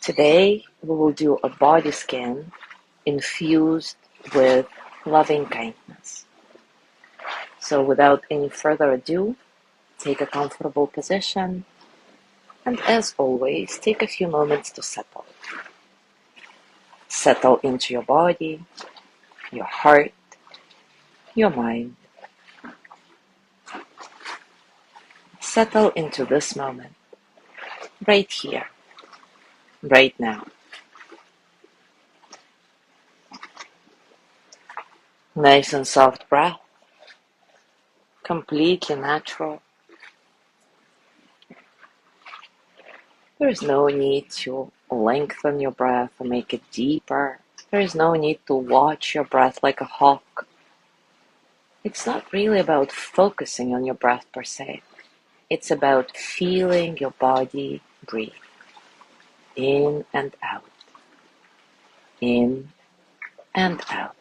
Today, we will do a body scan infused with loving kindness. So without any further ado, take a comfortable position, and as always, take a few moments to settle. Settle into your body, your heart, your mind. Settle into this moment, right here, right now. Nice and soft breath, completely natural. There is no need to lengthen your breath or make it deeper. There is no need to watch your breath like a hawk. It's not really about focusing on your breath per se. It's about feeling your body breathe in and out, in and out.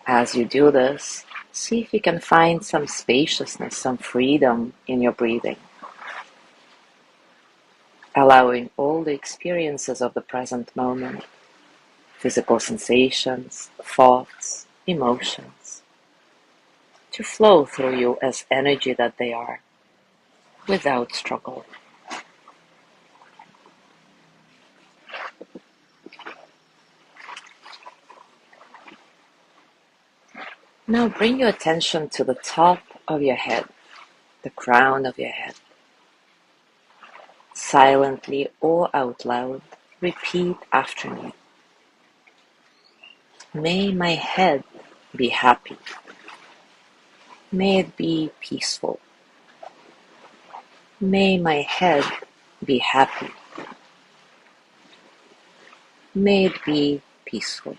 As you do this, see if you can find some spaciousness, some freedom in your breathing, allowing all the experiences of the present moment, physical sensations, thoughts, emotions, to flow through you as energy that they are, without struggle. Now bring your attention to the top of your head, the crown of your head. Silently or out loud, repeat after me. May my head be happy. May it be peaceful. May my head be happy. May it be peaceful.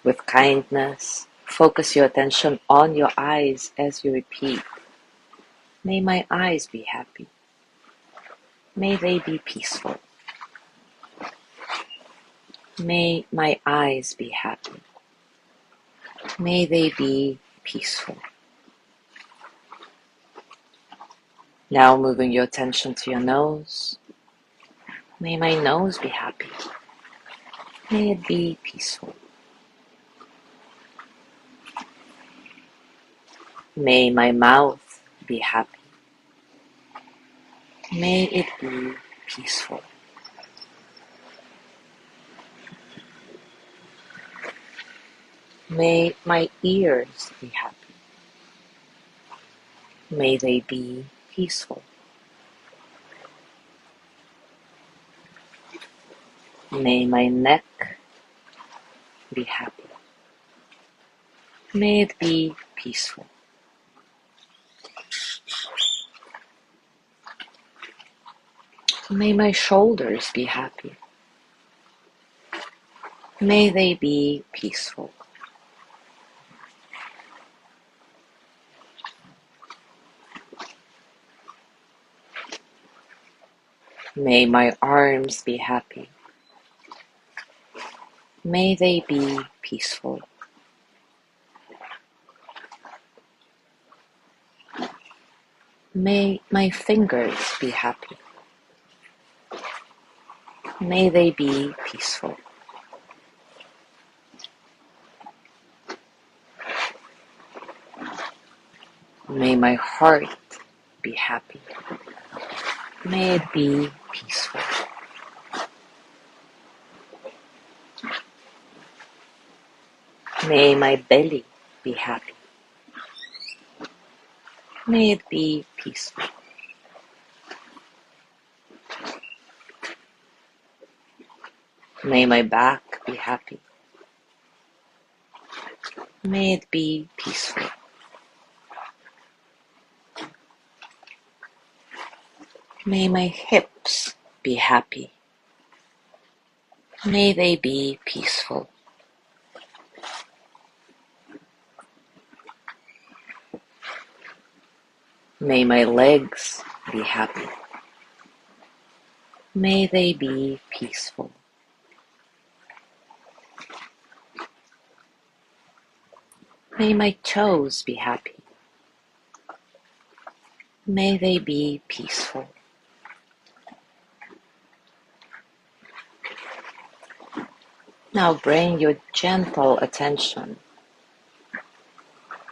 With kindness, focus your attention on your eyes as you repeat. May my eyes be happy. May they be peaceful. May my eyes be happy. May they be peaceful. Now moving your attention to your nose. May my nose be happy. May it be peaceful. May my mouth be happy. May it be peaceful. May my ears be happy. May they be peaceful. May my neck be happy. May it be peaceful. May my shoulders be happy. May they be peaceful. May my arms be happy. May they be peaceful. May my fingers be happy. May they be peaceful. May my heart be happy. May it be peaceful. May my belly be happy. May it be peaceful. May my back be happy. May it be peaceful. May my hips be happy. May they be peaceful. May my legs be happy. May they be peaceful. May my toes be happy. May they be peaceful. Now bring your gentle attention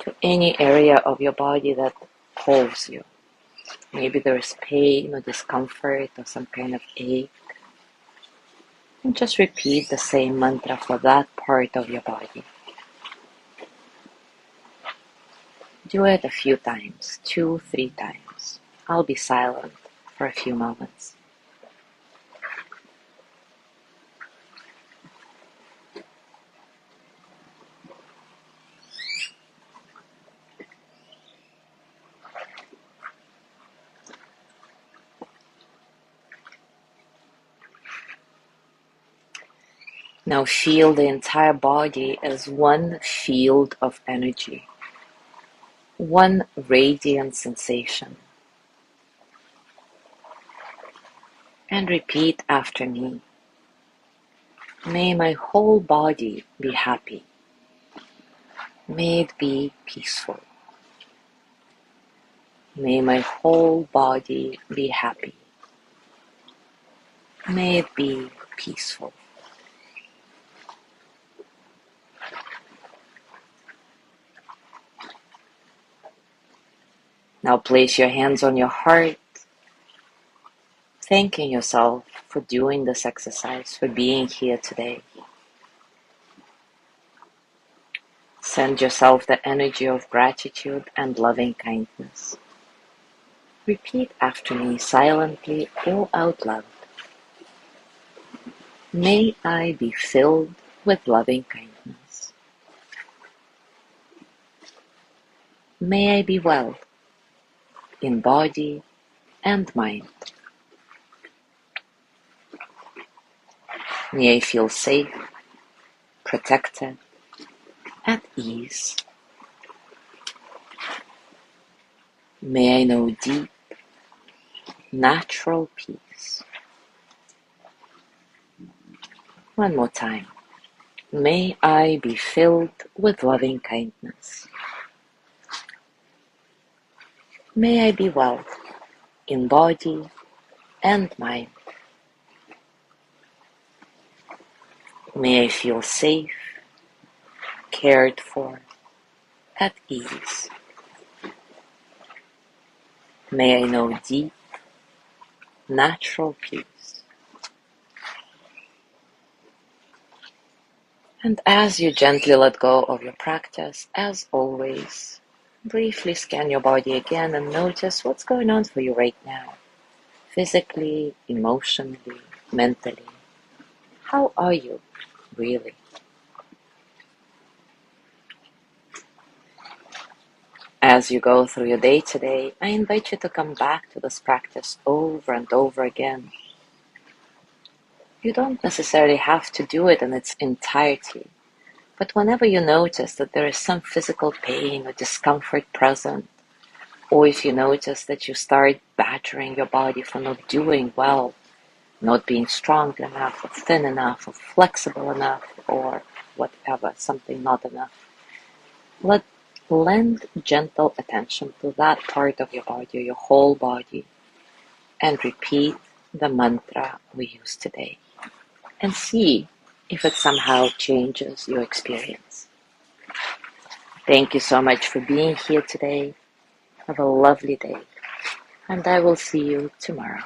to any area of your body that holds you. Maybe there is pain or discomfort or some kind of ache. And just repeat the same mantra for that part of your body. Do it a few times, 2, 3 times. I'll be silent for a few moments. Now feel the entire body as one field of energy, one radiant sensation. And repeat after me. May my whole body be happy. May it be peaceful. May my whole body be happy. May it be peaceful. Now place your hands on your heart, thanking yourself for doing this exercise, for being here today. Send yourself the energy of gratitude and loving kindness. Repeat after me silently or out loud. May I be filled with loving kindness. May I be well in body and mind. May I feel safe, protected, at ease. May I know deep, natural peace. One more time. May I be filled with loving kindness. May I be well in body and mind. May I feel safe, cared for, at ease. May I know deep, natural peace. And as you gently let go of your practice, as always, briefly scan your body again and notice what's going on for you right now. Physically, emotionally, mentally. How are you, really? As you go through your day today, I invite you to come back to this practice over and over again. You don't necessarily have to do it in its entirety, but whenever you notice that there is some physical pain or discomfort present, or if you notice that you start badgering your body for not doing well, not being strong enough, or thin enough, or flexible enough, or whatever, something not enough, lend gentle attention to that part of your body, your whole body, and repeat the mantra we used today. And see if it somehow changes your experience. Thank you so much for being here today. Have a lovely day, and I will see you tomorrow.